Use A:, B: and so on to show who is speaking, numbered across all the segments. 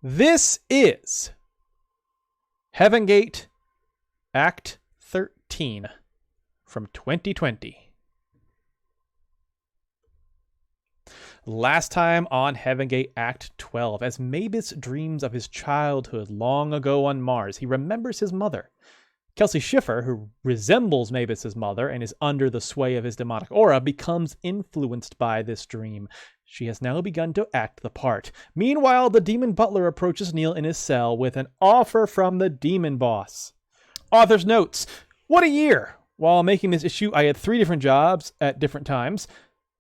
A: This is Heaven Gate Act 13 from 2020. Last time on Heaven Gate Act 12, as Mavis dreams of his childhood long ago on Mars, he remembers his mother. Kelsey Schiffer, who resembles Mavis's mother and is under the sway of his demonic aura, becomes influenced by this dream. She has now begun to act the part. Meanwhile, the demon butler approaches Neil in his cell with an offer from the demon boss. Author's notes. What a year! While making this issue, I had 3 different jobs at different times.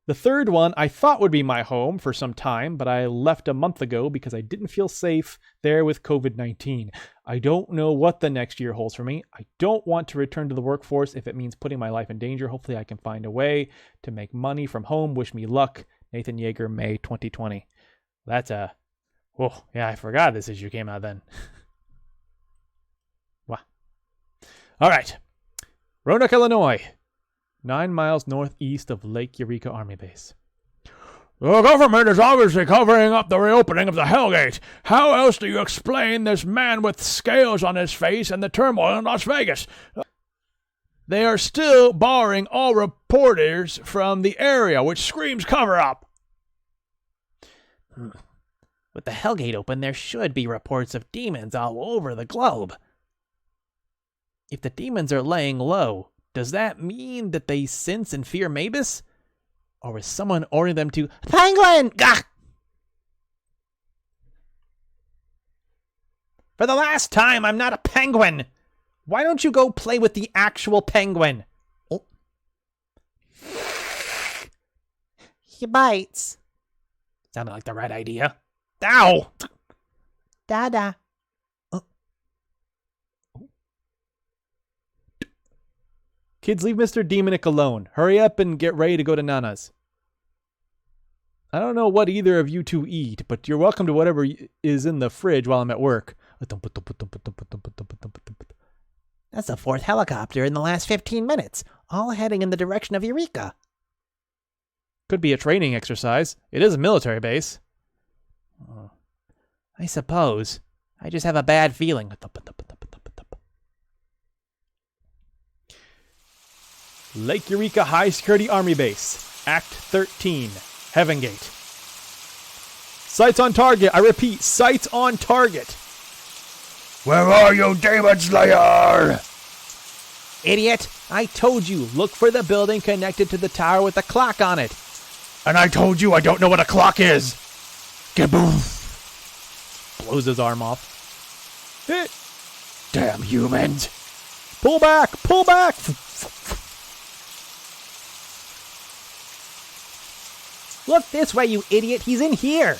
A: The third one I thought would be my home for some time, but I left a month ago because I didn't feel safe there with COVID-19. I don't know what the next year holds for me. I don't want to return to the workforce if it means putting my life in danger. Hopefully I can find a way to make money from home. Wish me luck. Nathan Yeager, May 2020. That's oh, yeah, I forgot this issue came out then. Wow. All right. Roanoke, Illinois. 9 miles northeast of Lake Eureka Army Base.
B: The government is obviously covering up the reopening of the Hellgate. How else do you explain this man with scales on his face and the turmoil in Las Vegas? They are still barring all reporters from the area, which screams cover-up.
C: With the Hellgate open, there should be reports of demons all over the globe. If the demons are laying low, does that mean that they sense and fear Mavis? Or is someone ordering them to Penguin? Gah! For the last time, I'm not a penguin. Why don't you go play with the actual penguin? Oh. He bites. Sounded like the right idea. Ow! Dada.
A: Kids, leave Mr. Demonic alone. Hurry up and get ready to go to Nana's. I don't know what either of you two eat, but you're welcome to whatever is in the fridge while I'm at work.
C: That's the 4th helicopter in the last 15 minutes, all heading in the direction of Eureka.
A: Could be a training exercise. It is a military base.
C: I suppose. I just have a bad feeling.
A: Lake Eureka High Security Army Base, Act 13, Heaven Gate. Sights on target. I repeat, sights on target.
B: Where are you, Demon Slayer?
C: Idiot! I told you, look for the building connected to the tower with the clock on it.
B: And I told you I don't know what a clock is. Kaboom!
A: Blows his arm off. Hit!
B: Damn humans!
A: Pull back! Pull back!
C: Look this way, you idiot! He's in here!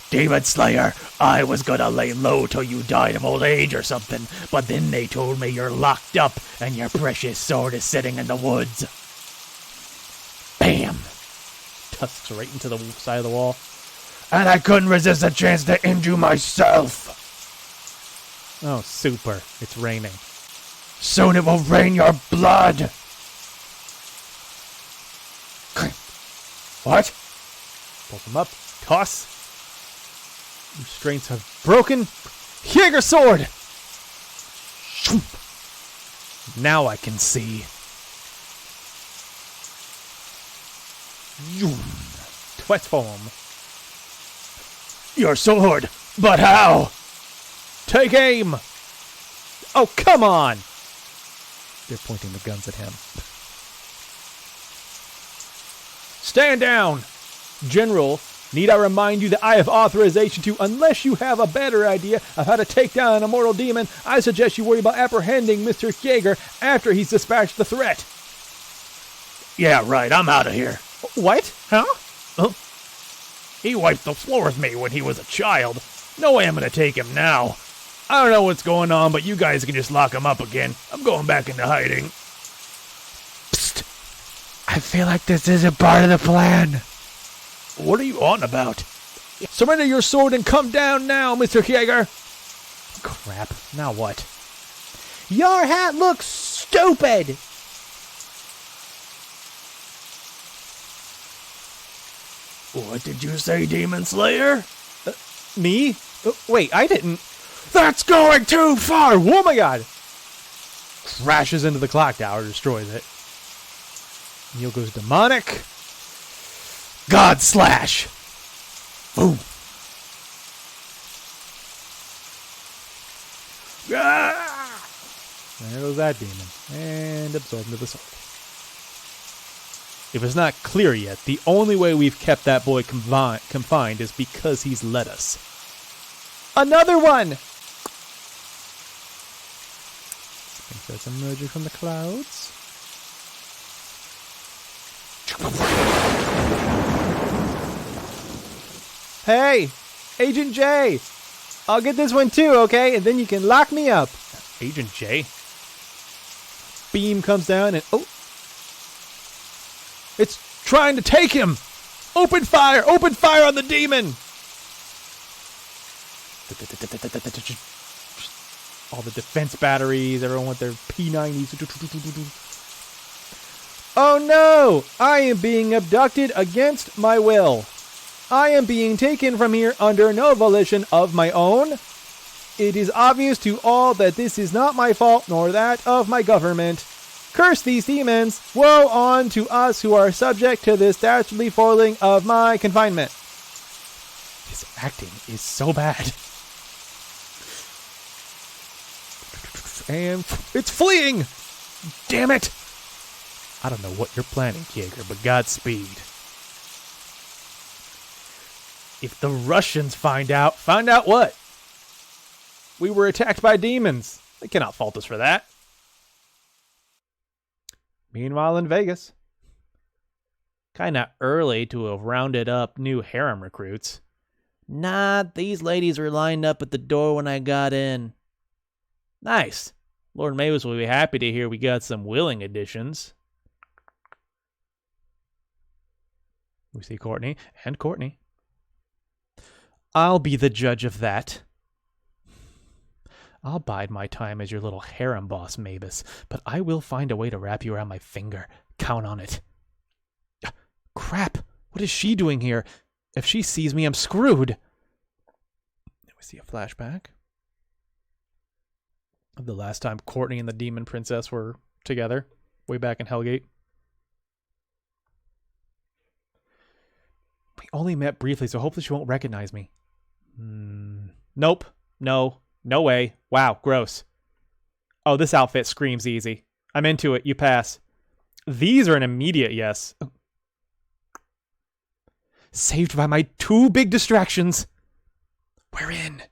B: Demon Slayer, I was gonna lay low till you died of old age or something, but then they told me you're locked up and your precious sword is sitting in the woods. Bam!
A: Tusks right into the side of the wall.
B: And I couldn't resist the chance to end you myself.
A: Oh, super. It's raining.
B: Soon it will rain your blood. What?
A: Pull them up. Toss. Restraints have broken. Jaeger sword! Now I can see. Twet foam.
B: Your sword, but how?
A: Take aim! Oh, come on! They're pointing the guns at him. Stand down! General, need I remind you that I have authorization to, unless you have a better idea of how to take down an immortal demon, I suggest you worry about apprehending Mr. Jaeger after he's dispatched the threat.
B: Yeah, right, I'm out of here.
A: What?
B: Huh? He wiped the floor with me when he was a child. No way I'm gonna take him now. I don't know what's going on, but you guys can just lock him up again. I'm going back into hiding. Psst. I feel like this isn't part of the plan. What are you on about?
A: Surrender your sword and come down now, Mr. Jaeger. Crap. Now what?
C: Your hat looks stupid!
B: What did you say, Demon Slayer?
A: Me? Oh, wait, I didn't. That's going too far! Oh my god! Crashes into the clock tower, destroys it. Neil goes demonic. God slash! Boom! Ah! There goes that demon. And absorbed into the sword. If it's not clear yet, the only way we've kept that boy confined is because he's let us. Another one! Princess emerging from the clouds. Hey! Agent J! I'll get this one too, okay? And then you can lock me up. Agent J? Beam comes down and... oh! It's trying to take him! Open fire! Open fire on the demon! All the defense batteries, everyone with their P90s. Oh no! I am being abducted against my will. I am being taken from here under no volition of my own. It is obvious to all that this is not my fault nor that of my government. Curse these demons! Woe on to us who are subject to this dastardly foiling of my confinement. His acting is so bad. And it's fleeing! Damn it! I don't know what you're planning, Jaeger, but Godspeed. If the Russians find out what? We were attacked by demons. They cannot fault us for that. Meanwhile in Vegas. Kinda early to have rounded up new harem recruits.
C: Nah, these ladies were lined up at the door when I got in.
A: Nice. Lord Mavis will be happy to hear we got some willing additions. We see Courtney and Courtney. I'll be the judge of that. I'll bide my time as your little harem boss, Mavis, but I will find a way to wrap you around my finger. Count on it. Crap! What is she doing here? If she sees me, I'm screwed. We see a flashback of the last time Courtney and the Demon Princess were together, way back in Hellgate. We only met briefly, so hopefully she won't recognize me. Nope. No way. Wow, gross. Oh, this outfit screams easy. I'm into it. You pass. These are an immediate yes. Saved by my two big distractions. We're in.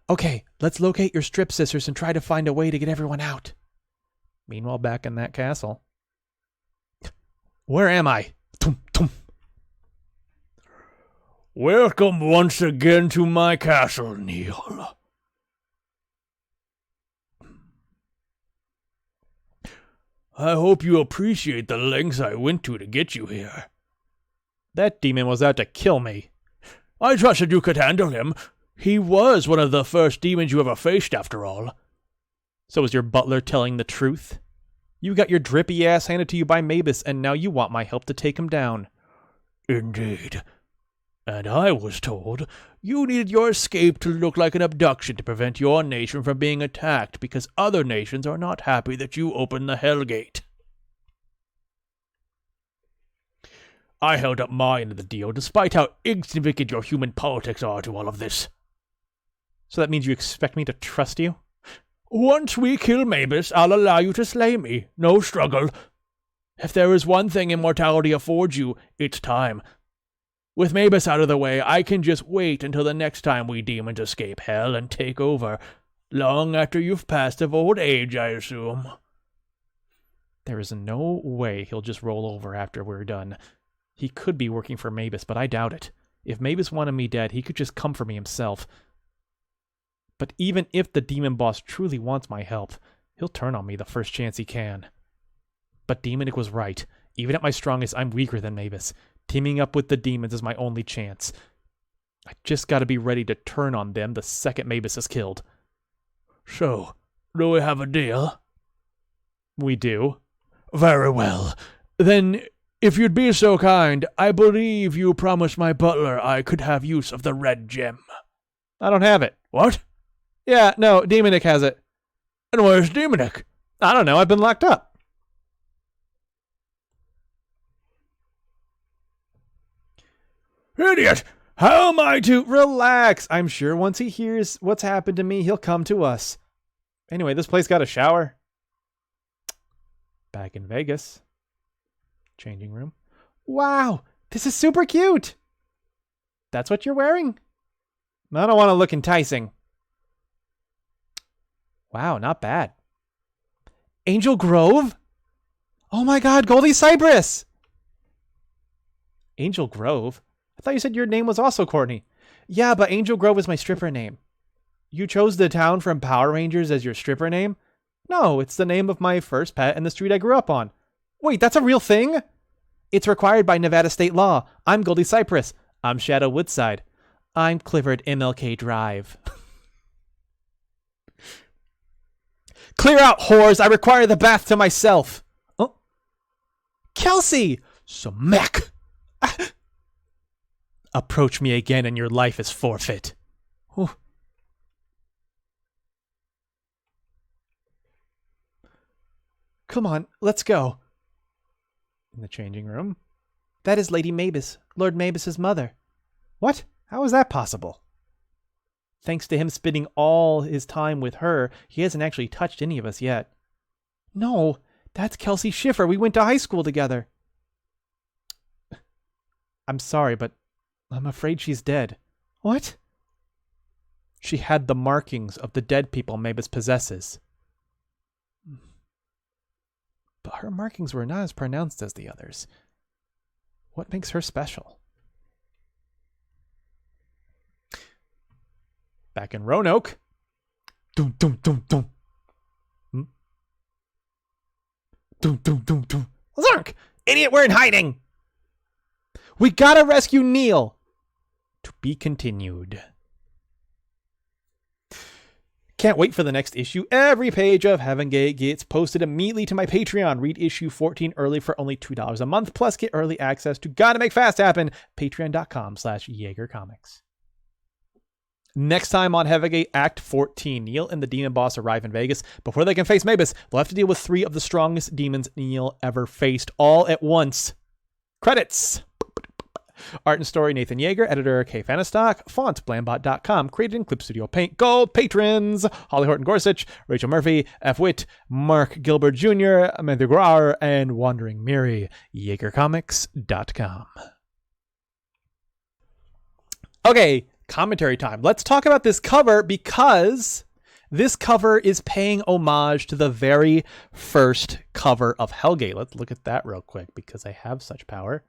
A: Okay, let's locate your strip sisters and try to find a way to get everyone out. Meanwhile, back in that castle. Where am I? Tum, tum.
B: Welcome once again to my castle, Neil. I hope you appreciate the lengths I went to get you here.
A: That demon was out to kill me.
B: I trusted you could handle him. He was one of the first demons you ever faced, after all.
A: So is your butler telling the truth? You got your drippy ass handed to you by Mavis, and now you want my help to take him down.
B: Indeed. And I was told you needed your escape to look like an abduction to prevent your nation from being attacked because other nations are not happy that you opened the Hellgate. I held up my end of the deal despite how insignificant your human politics are to all of this.
A: So that means you expect me to trust you?
B: Once we kill Mavis, I'll allow you to slay me. No struggle. If there is one thing immortality affords you, it's time. With Mavis out of the way, I can just wait until the next time we demons escape hell and take over. Long after you've passed of old age, I assume.
A: There is no way he'll just roll over after we're done. He could be working for Mavis, but I doubt it. If Mavis wanted me dead, he could just come for me himself. But even if the demon boss truly wants my help, he'll turn on me the first chance he can. But Demonic was right. Even at my strongest, I'm weaker than Mavis. Teaming up with the demons is my only chance. I just gotta be ready to turn on them the second Mavis is killed.
B: So, do we have a deal?
A: We do.
B: Very well. Then, if you'd be so kind, I believe you promised my butler I could have use of the red gem.
A: I don't have it.
B: What?
A: Yeah, no, Demonic has it.
B: And where's Demonic?
A: I don't know. I've been locked up.
B: Idiot! How am I to...
A: Relax. I'm sure once he hears what's happened to me, he'll come to us. Anyway, this place got a shower. Back in Vegas. Changing room. Wow, this is super cute. That's what you're wearing? I don't want to look enticing. Wow, not bad. Angel Grove? Oh my god, Goldie Cypress! Angel Grove? I thought you said your name was also Courtney. Yeah, but Angel Grove is my stripper name. You chose the town from Power Rangers as your stripper name? No, it's the name of my first pet and the street I grew up on. Wait, that's a real thing? It's required by Nevada state law. I'm Goldie Cypress. I'm Shadow Woodside. I'm Clifford MLK Drive. Clear out, whores! I require the bath to myself! Oh. Kelsey! Smack! Approach me again and your life is forfeit. Ooh. Come on, let's go. In the changing room. That is Lady Mavis, Lord Mavis's mother. What? How is that possible? Thanks to him spending all his time with her, he hasn't actually touched any of us yet. No, that's Kelsey Schiffer. We went to high school together. I'm sorry, but I'm afraid she's dead. What? She had the markings of the dead people Mavis possesses. But her markings were not as pronounced as the others. What makes her special? Back in Roanoke. Dum dum dum dum. Hmm? Dum dum dum dum. Lurk! Idiot, we're in hiding! We gotta rescue Neil! To be continued. Can't wait for the next issue. Every page of Heaven Gate gets posted immediately to my Patreon. Read issue 14 early for only $2 a month, plus get early access to Gotta Make Fast Happen, patreon.com/JaegerComics. Next time on Heaven Gate Act 14, Neil and the demon boss arrive in Vegas. Before they can face Mavis, they'll have to deal with 3 of the strongest demons Neil ever faced, all at once. Credits! Art and story, Nathan Yeager. Editor, Kay Fanistock. Font, Blambot.com. Created in Clip Studio Paint. Gold patrons, Holly Horton Gorsuch, Rachel Murphy, F. Witt, Mark Gilbert Jr., Matthew Grauer, and Wandering Mary. YagerComics.com. Okay, commentary time. Let's talk about this cover because this cover is paying homage to the very first cover of Hellgate. Let's look at that real quick because I have such power.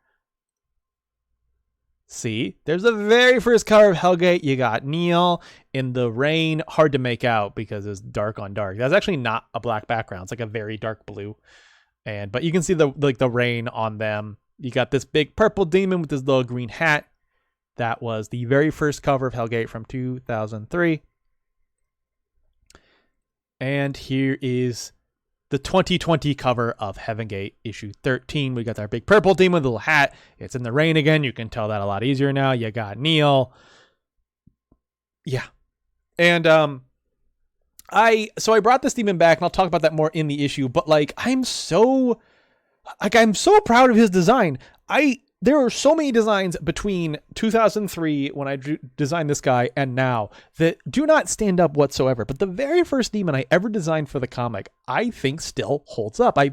A: See, there's the very first cover of Hellgate. You got Neil in the rain. Hard to make out because it's dark on dark. That's actually not a black background. It's like a very dark blue. But you can see the rain on them. You got this big purple demon with this little green hat. That was the very first cover of Hellgate from 2003. And here is the 2020 cover of Heaven Gate issue 13. We got our big purple demon with a little hat. It's in the rain again. You can tell that a lot easier now. You got Neil. Yeah. And I brought this demon back, and I'll talk about that more in the issue, but I'm so proud of his design. There are so many designs between 2003 when I designed this guy and now that do not stand up whatsoever. But the very first demon I ever designed for the comic, I think still holds up. I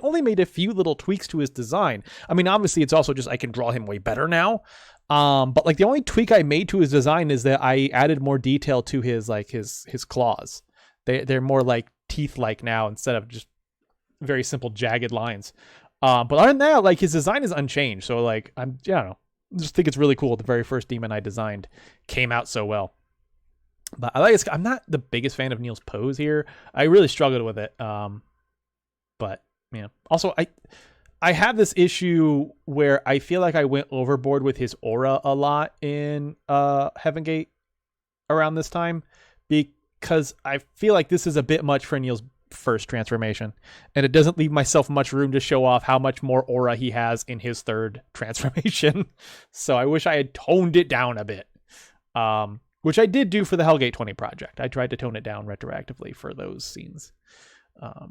A: only made a few little tweaks to his design. I mean, obviously it's also just I can draw him way better now. But the only tweak I made to his design is that I added more detail to his claws. They're more like teeth-like now instead of just very simple jagged lines. But other than that, his design is unchanged. So I don't know. I just think it's really cool. The very first demon I designed came out so well. But I'm not the biggest fan of Neil's pose here. I really struggled with it. But yeah. Also, I have this issue where I feel like I went overboard with his aura a lot in Heaven Gate around this time because I feel like this is a bit much for Neil's first transformation, and it doesn't leave myself much room to show off how much more aura he has in his third transformation. So I wish I had toned it down a bit. which I did do for the Hellgate 20 project. I tried to tone it down retroactively for those scenes. But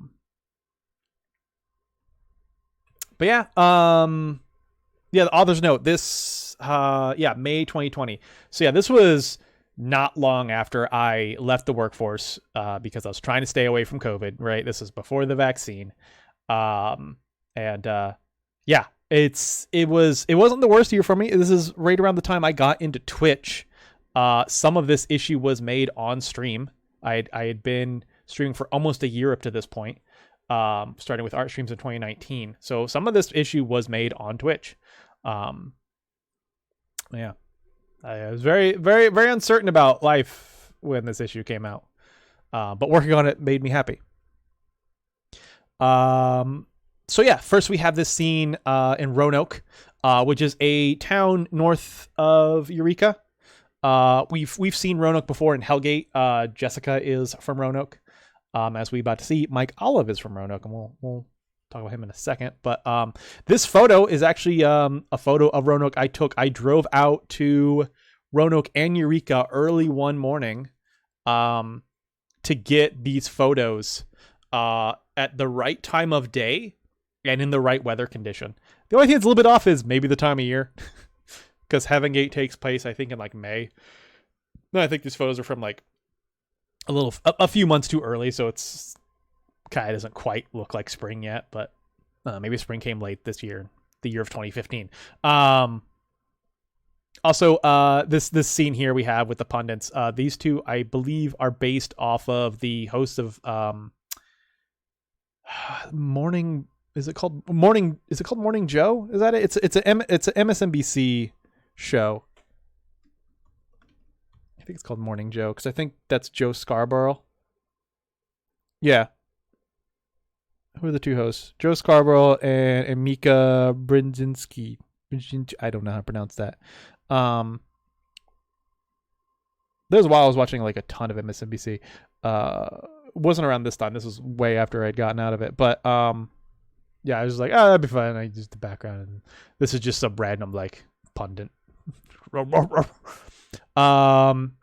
A: yeah, the author's note, this, May 2020. So yeah, this was not long after I left the workforce, because I was trying to stay away from COVID, right? This is before the vaccine. It wasn't the worst year for me. This is right around the time I got into Twitch. Some of this issue was made on stream. I had been streaming for almost a year up to this point, starting with art streams in 2019. So some of this issue was made on Twitch. I was very, very, very uncertain about life when this issue came out. But working on it made me happy. So yeah, first we have this scene in Roanoke, which is a town north of Eureka. We've seen Roanoke before in Hellgate. Jessica is from Roanoke. As we about to see, Mike Olive is from Roanoke, and we'll talk about him in a second. But this photo is actually a photo of Roanoke I took. I drove out to Roanoke and Eureka early one morning to get these photos at the right time of day and in the right weather condition. The only thing that's a little bit off is maybe the time of year, because Heaven Gate takes place, I think, in like May. No, I think these photos are from like a few months too early, so it's kind of doesn't quite look like spring yet, but maybe spring came late this year, the year of 2015. Also, this scene here we have with the pundits, these two, I believe, are based off of the hosts of Morning. Is it called Morning Joe? Is that it? It's an MSNBC show. I think it's called Morning Joe, because I think that's Joe Scarborough. Yeah. Who are the two hosts? Joe Scarborough and Mika Brzezinski. I don't know how to pronounce that. There was a while I was watching like a ton of MSNBC. Wasn't around this time. This was way after I'd gotten out of it. But yeah, I was just like, oh, that'd be fun. I used the background, and this is just some random like pundit.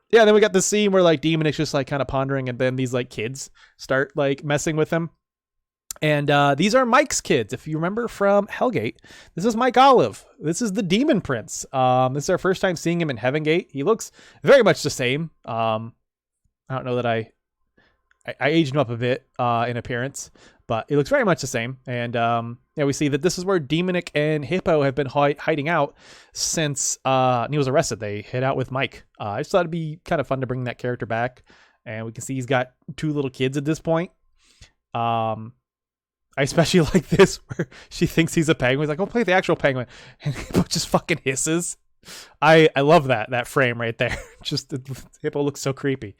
A: Yeah, then we got the scene where like Demonic's just like kind of pondering, and then these like kids start like messing with him. And these are Mike's kids. If you remember from Hellgate, this is Mike Olive. This is the Demon Prince. This is our first time seeing him in Heaven Gate. He looks very much the same. I don't know that I aged him up a bit in appearance, but he looks very much the same. And yeah, we see that this is where Demonic and Hippo have been hiding out since he was arrested. They hid out with Mike. I just thought it'd be kind of fun to bring that character back. And we can see he's got two little kids at this point. I especially like this where she thinks he's a penguin. He's like, "Oh, play the actual penguin," and Hippo just fucking hisses. I love that frame right there. Just Hippo looks so creepy.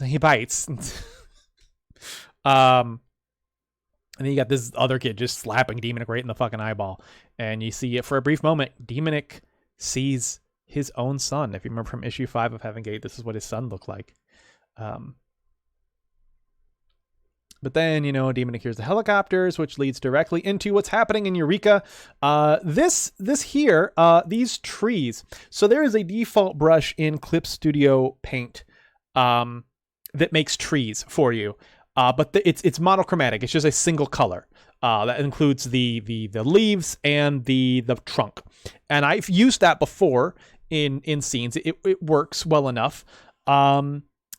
A: He bites. And then you got this other kid just slapping Demonic right in the fucking eyeball, and you see it for a brief moment. Demonic sees his own son. If you remember from issue 5 of Heaven Gate, this is what his son looked like. But then, Demonic hears the helicopters, which leads directly into what's happening in Eureka. These trees. So there is a default brush in Clip Studio Paint that makes trees for you. But it's monochromatic. It's just a single color. That includes the leaves and the trunk. And I've used that before in scenes. It works well enough.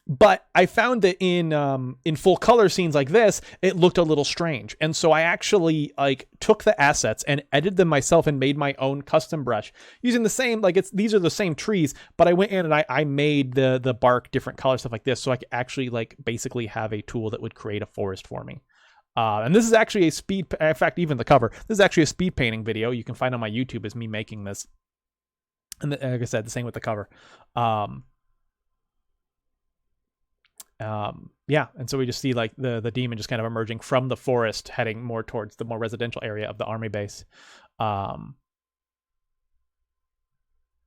A: But I found that in full color scenes like this, it looked a little strange. And so I actually took the assets and edited them myself and made my own custom brush using the same, these are the same trees, but I went in and I made the bark different color, stuff like this. So I could actually basically have a tool that would create a forest for me. And this is actually in fact, even the cover, this is actually a speed painting video you can find on my YouTube is me making this. And like I said, the same with the cover. Yeah, and so we just see the demon just kind of emerging from the forest, heading more towards the more residential area of the army base. And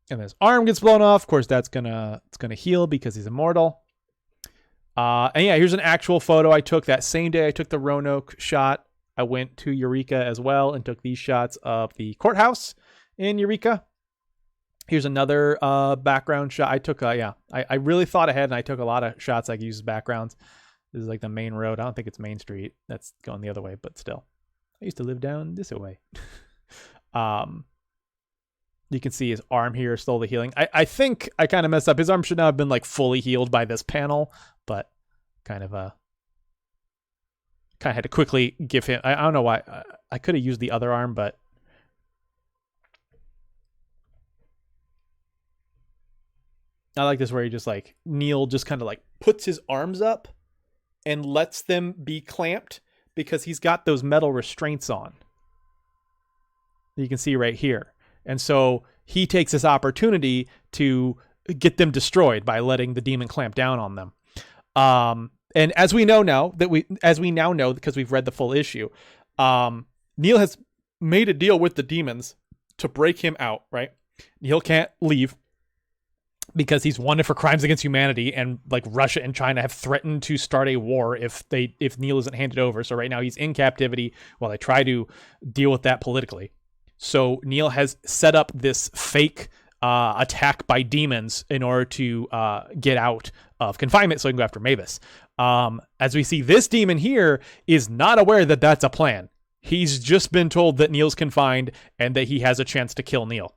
A: his arm gets blown off. Of course, it's gonna heal because he's immortal. And yeah, here's an actual photo I took that same day I took the Roanoke shot. I went to Eureka as well and took these shots of the courthouse in Eureka. Here's another background shot. I took, I really thought ahead and I took a lot of shots I could use as backgrounds. This is like the main road. I don't think it's Main Street. That's going the other way, but still. I used to live down this way. You can see his arm here slowly healing. I think I kind of messed up. His arm should not have been like fully healed by this panel, but kind of had to quickly give him. I don't know why. I could have used the other arm, but I like this where he just like Neil just kind of like puts his arms up and lets them be clamped because he's got those metal restraints on. You can see right here. And so he takes this opportunity to get them destroyed by letting the demon clamp down on them. And as we know now because we've read the full issue, Neil has made a deal with the demons to break him out, right? Neil can't leave because he's wanted for crimes against humanity, and like Russia and China have threatened to start a war if Neil isn't handed over. So right now he's in captivity while they try to deal with that politically. So Neil has set up this fake attack by demons in order to get out of confinement so he can go after Mavis. As we see, this demon here is not aware that that's a plan. He's just been told that Neil's confined and that he has a chance to kill Neil.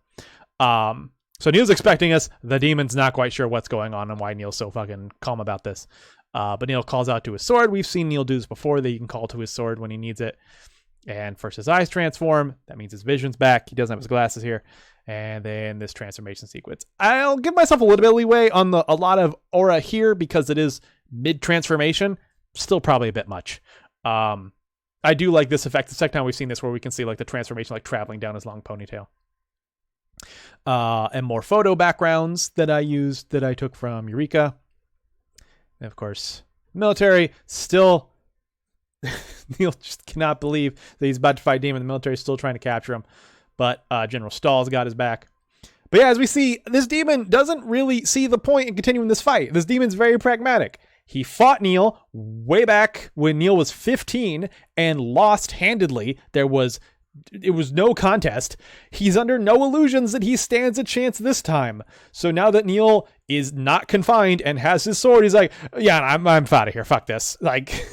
A: So Neil's expecting us. The demon's not quite sure what's going on and why Neil's so fucking calm about this. But Neil calls out to his sword. We've seen Neil do this before, that he can call to his sword when he needs it. And first his eyes transform. That means his vision's back. He doesn't have his glasses here. And then this transformation sequence. I'll give myself a little bit of leeway on a lot of aura here because it is mid-transformation. Still probably a bit much. I do like this effect. The second time we've seen this where we can see like the transformation like traveling down his long ponytail. And more photo backgrounds that I used that I took from Eureka. And of course, military still... Neil just cannot believe that he's about to fight Demon. The military is still trying to capture him. But General Stahl's got his back. But yeah, as we see, this demon doesn't really see the point in continuing this fight. This demon's very pragmatic. He fought Neil way back when Neil was 15 and lost handedly. It was no contest. He's under no illusions that he stands a chance this time. So now that Neil is not confined and has his sword, he's like, yeah, I'm out of here. Fuck this. Like,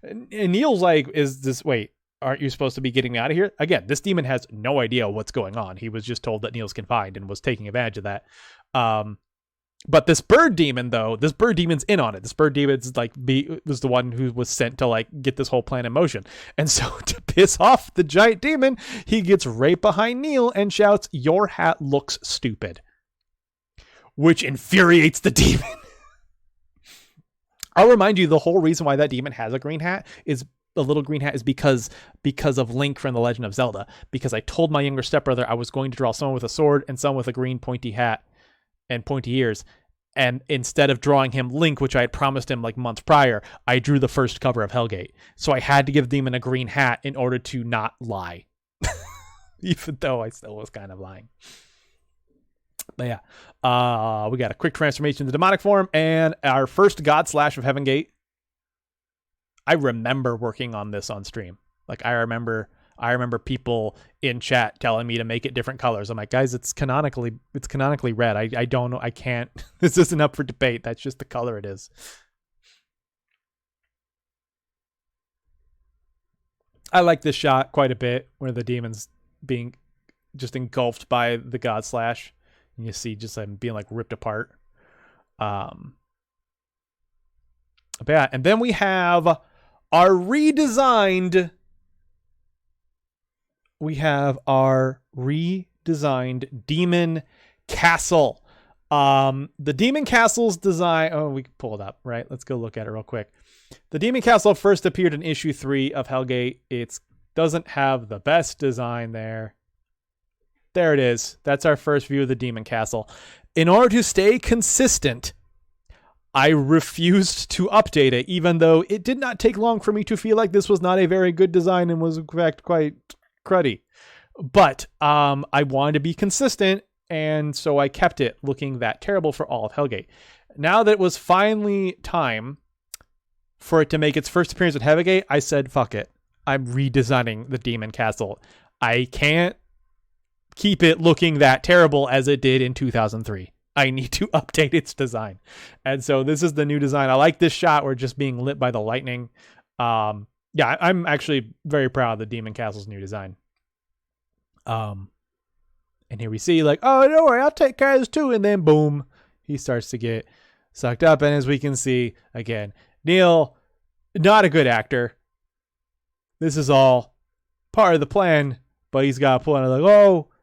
A: and Neil's like, wait, aren't you supposed to be getting me out of here? Again, this demon has no idea what's going on. He was just told that Neil's confined and was taking advantage of that. But this bird demon, though, this bird demon's in on it. This bird demon's like was the one who was sent to like get this whole plan in motion. And so to piss off the giant demon, he gets right behind Neil and shouts, "Your hat looks stupid," which infuriates the demon. I'll remind you, the whole reason why that demon has a green hat is a little green hat is because of Link from The Legend of Zelda. Because I told my younger stepbrother I was going to draw someone with a sword and someone with a green pointy hat and pointy ears. And instead of drawing him Link, which I had promised him like months prior, I drew the first cover of Hellgate. So I had to give the demon a green hat in order to not lie. Even though I still was kind of lying. But yeah, we got a quick transformation to demonic form and our first God Slash of Heaven Gate. I remember working on this on stream. Like I remember people in chat telling me to make it different colors. I'm like, guys, it's canonically red. I don't know. I can't. This isn't up for debate. That's just the color it is. I like this shot quite a bit where the demon's being just engulfed by the God Slash. And you see just like being like ripped apart. But yeah, and then we have our redesigned demon castle. The demon castle's design. Oh, we can pull it up, right? Let's go look at it real quick. The demon castle first appeared in issue 3 of Hellgate. It doesn't have the best design there. There it is. That's our first view of the demon castle. In order to stay consistent, I refused to update it, even though it did not take long for me to feel like this was not a very good design and was in fact quite cruddy. But I wanted to be consistent, and so I kept it looking that terrible for all of Hellgate. Now that it was finally time for it to make its first appearance at Hellgate, I said, fuck it. I'm redesigning the demon castle. I can't keep it looking that terrible as it did in 2003. I need to update its design. And so this is the new design. I like this shot where it's just being lit by the lightning. Yeah, I'm actually very proud of the Demon Castle's new design. And here we see like, oh, don't worry, I'll take care of this too. And then boom, he starts to get sucked up. And as we can see, again, Neil, not a good actor. This is all part of the plan, but he's got to pull out like,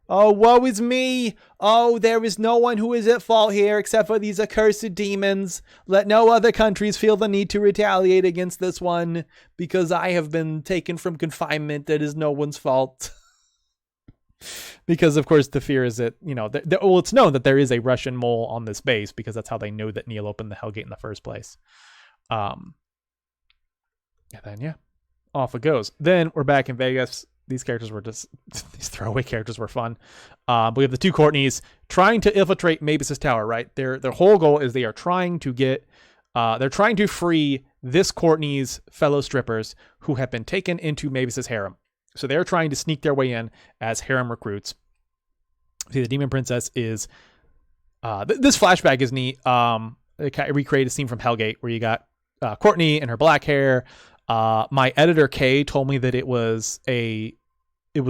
A: oh, woe is me. Oh, there is no one who is at fault here except for these accursed demons. Let no other countries feel the need to retaliate against this one because I have been taken from confinement. That is no one's fault. Because, of course, the fear is that, well, it's known that there is a Russian mole on this base because that's how they know that Neil opened the Hellgate in the first place. And then, yeah, off it goes. Then we're back in Vegas. These characters were just, these throwaway characters were fun. But we have the two Courtneys trying to infiltrate Mavis's tower, right? Their whole goal is they are trying to get, they're trying to free this Courtney's fellow strippers who have been taken into Mavis's harem. So they're trying to sneak their way in as harem recruits. See, the Demon Princess is, this flashback is neat. It recreated a scene from Hellgate where you got Courtney and her black hair. My editor Kay told me that it was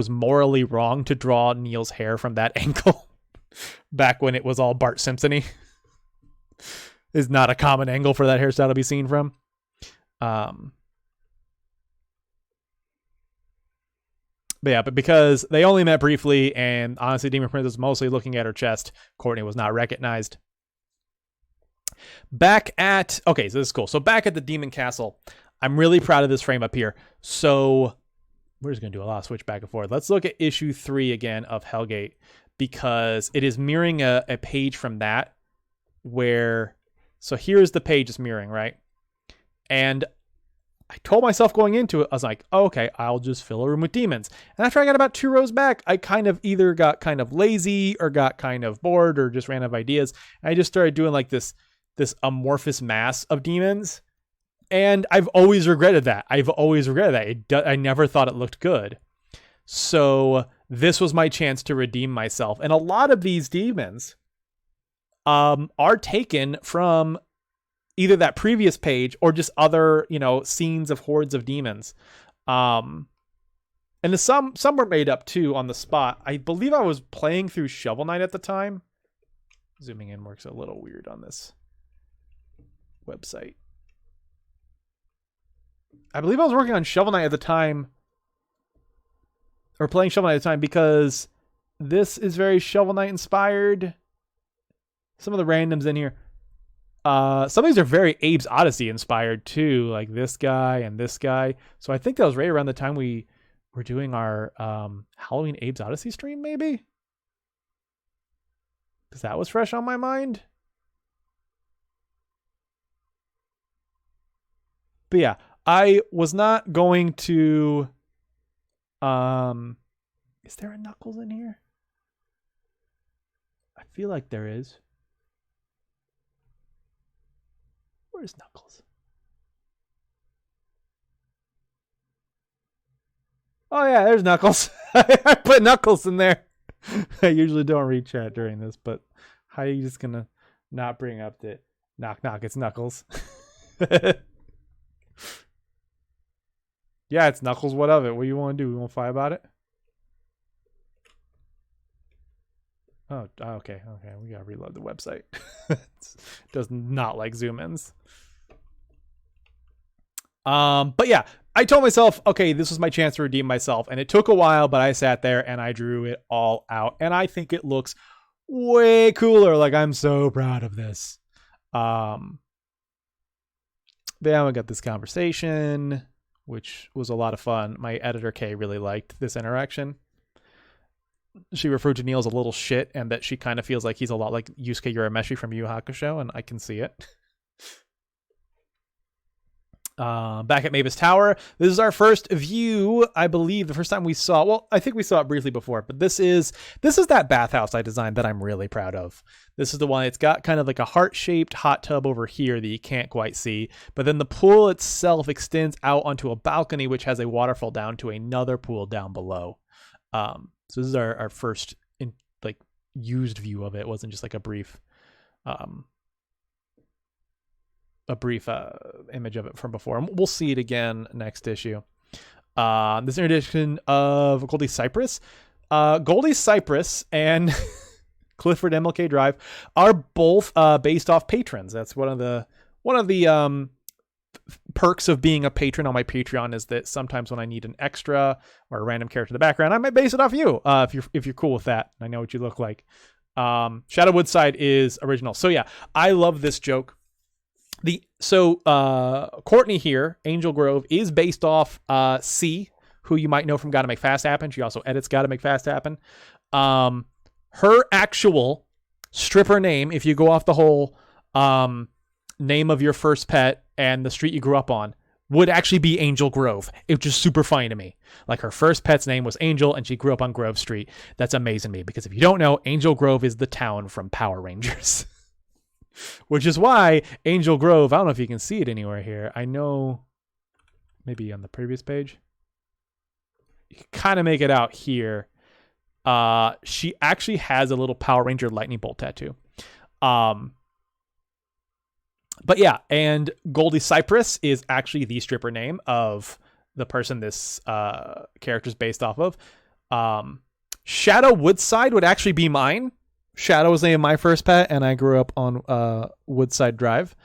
A: morally wrong to draw Neil's hair from that angle back when it was all Bart Simpson-y. Is not a common angle for that hairstyle to be seen from. But because they only met briefly, and honestly, Demon Princess was mostly looking at her chest, Courtney was not recognized. So this is cool. So back at the Demon Castle, I'm really proud of this frame up here. So we're just going to do a lot of switch back and forth. Let's look at issue 3 again of Hellgate, because it is mirroring a page from that where, so here's the page it's mirroring, right? And I told myself going into it, I was like, oh, okay, I'll just fill a room with demons. And after I got about 2 rows back, I kind of either got kind of lazy or got kind of bored or just ran out of ideas. And I just started doing like this amorphous mass of demons. And I've always regretted that. I never thought it looked good. So this was my chance to redeem myself. And a lot of these demons are taken from either that previous page or just other, scenes of hordes of demons. And some were made up too on the spot. I believe I was playing through Shovel Knight at the time. Zooming in works a little weird on this website. I believe I was working on Shovel Knight at the time, or playing Shovel Knight at the time, because this is very Shovel Knight inspired. Some of the randoms in here. Some of these are very Abe's Odyssey inspired too, like this guy and this guy. So I think that was right around the time we were doing our Halloween Abe's Odyssey stream, maybe? Because that was fresh on my mind. But yeah, I was not going to... is there a Knuckles in here? I feel like there is. Where's Knuckles? Oh yeah, there's Knuckles. I put Knuckles in there. I usually don't read chat during this, but how are you just gonna not bring up the knock knock? It's Knuckles. Yeah, it's Knuckles. What of it? What do you want to do? We want to fight about it? Oh, okay. We gotta reload the website. It does not like zoom ins. But yeah, I told myself, okay, this was my chance to redeem myself, and it took a while, but I sat there and I drew it all out, and I think it looks way cooler. Like, I'm so proud of this. Then we got this conversation, which was a lot of fun. My editor Kay really liked this interaction. She referred to Neil as a little shit, and that she kind of feels like he's a lot like Yusuke Urameshi from Yu Yu Hakusho, and I can see it. Back at Mavis Tower, this is our first view, I believe, the first time we saw, well, I think we saw it briefly before, but this is that bathhouse I designed that I'm really proud of. This is the one, it's got kind of like a heart-shaped hot tub over here that you can't quite see, but then the pool itself extends out onto a balcony, which has a waterfall down to another pool down below. So this is our first used view of it. It wasn't just like a brief image of it from before. And we'll see it again next issue. This edition of Goldie Cypress. Goldie Cypress and Clifford MLK Drive are both based off patrons. That's one of the perks of being a patron on my Patreon, is that sometimes when I need an extra or a random character in the background, I might base it off you if you're cool with that. I know what you look like. Shadow Woodside is original. So yeah, I love this joke. Courtney here, Angel Grove, is based off C, who you might know from Gotta Make Fast Happen. She also edits Gotta Make Fast Happen. Her actual stripper name, if you go off the whole name of your first pet and the street you grew up on, would actually be Angel Grove. It was just super funny to me. Like, her first pet's name was Angel and she grew up on Grove Street. That's amazing to me, because if you don't know, Angel Grove is the town from Power Rangers. Which is why Angel Grove, I don't know if you can see it anywhere here. I know maybe on the previous page. You can kind of make it out here. She actually has a little Power Ranger lightning bolt tattoo. But yeah, and Goldie Cypress is actually the stripper name of the person this character is based off of. Shadow Woodside would actually be mine. Shadow was the name of my first pet, and I grew up on Woodside Drive.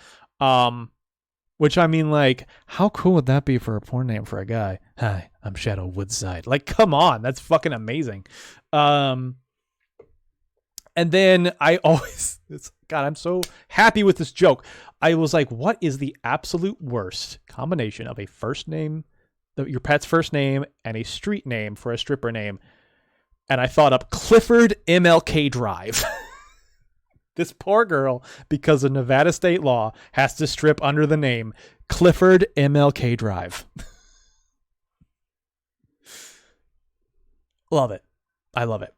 A: Which, I mean, like, how cool would that be for a porn name for a guy? Hi, I'm Shadow Woodside. Like, come on, that's fucking amazing. And then I always, God, I'm so happy with this joke. I was like, what is the absolute worst combination of a first name, your pet's first name, and a street name for a stripper name? And I thought up Clifford MLK Drive. This poor girl, because of Nevada state law, has to strip under the name Clifford MLK Drive. Love it. I love it.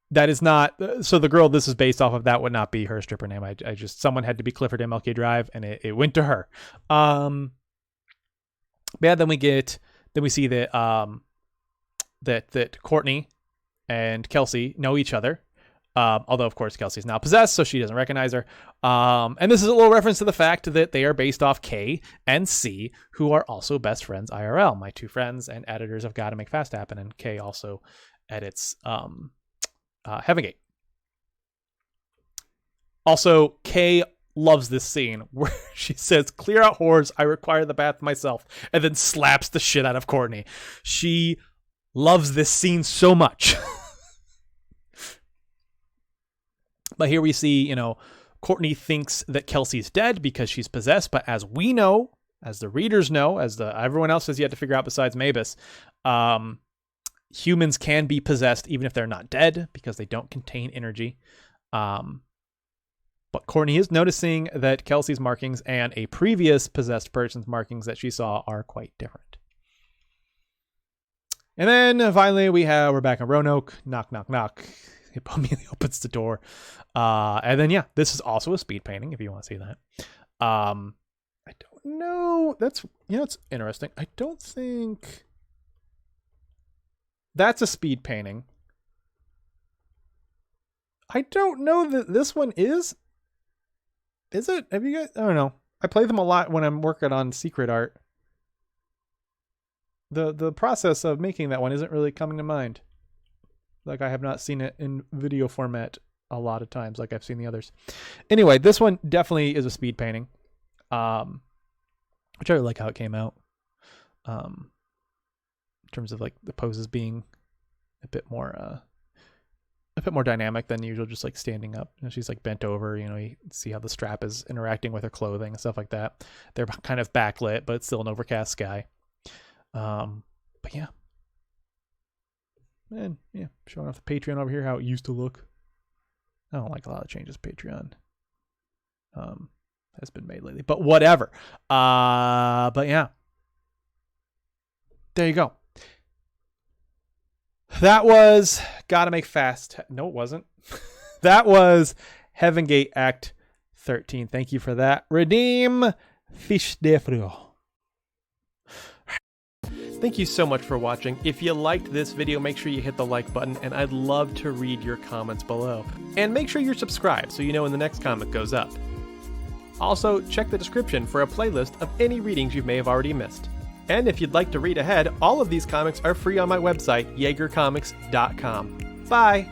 A: That is not, so the girl this is based off of, that would not be her stripper name. I just, someone had to be Clifford MLK Drive, and it went to her. But yeah, then we see that that Courtney and Kelsey know each other. Although, of course, Kelsey's now possessed, so she doesn't recognize her. And this is a little reference to the fact that they are based off K and C, who are also best friends IRL, my two friends and editors of Gotta Make Fast Happen, and K also edits Heaven Gate. Also, K loves this scene where she says, "Clear out whores, I require the bath myself," and then slaps the shit out of Courtney. She loves this scene so much. But here we see, Courtney thinks that Kelsey's dead because she's possessed. But as we know, as the readers know, as everyone else has yet to figure out besides Mavis, humans can be possessed even if they're not dead because they don't contain energy. But Courtney is noticing that Kelsey's markings and a previous possessed person's markings that she saw are quite different. And then finally we're back in Roanoke. Knock, knock, knock. It immediately opens the door. And then, yeah, this is also a speed painting if you want to see that. I don't know. That's, it's interesting. I don't think that's a speed painting. I don't know that this one is. Is it? Have you guys? I don't know. I play them a lot when I'm working on secret art. The process of making that one isn't really coming to mind. Like, I have not seen it in video format a lot of times like I've seen the others. Anyway, this one definitely is a speed painting. Which I really like how it came out. In terms of like the poses being a bit more dynamic than usual, just like standing up. She's like bent over, you see how the strap is interacting with her clothing and stuff like that. They're kind of backlit, but it's still an overcast sky. But yeah. And yeah, showing off the Patreon over here, how it used to look. I don't like a lot of changes Patreon has been made lately, but whatever. But yeah, there you go. That was Gotta Make Fast. No, it wasn't. That was Heaven Gate Act 13. Thank you for that. Redeem Fiche de Frio.
D: Thank you so much for watching. If you liked this video, make sure you hit the like button, and I'd love to read your comments below. And make sure you're subscribed so you know when the next comic goes up. Also, check the description for a playlist of any readings you may have already missed. And if you'd like to read ahead, all of these comics are free on my website, YaegerComics.com. Bye!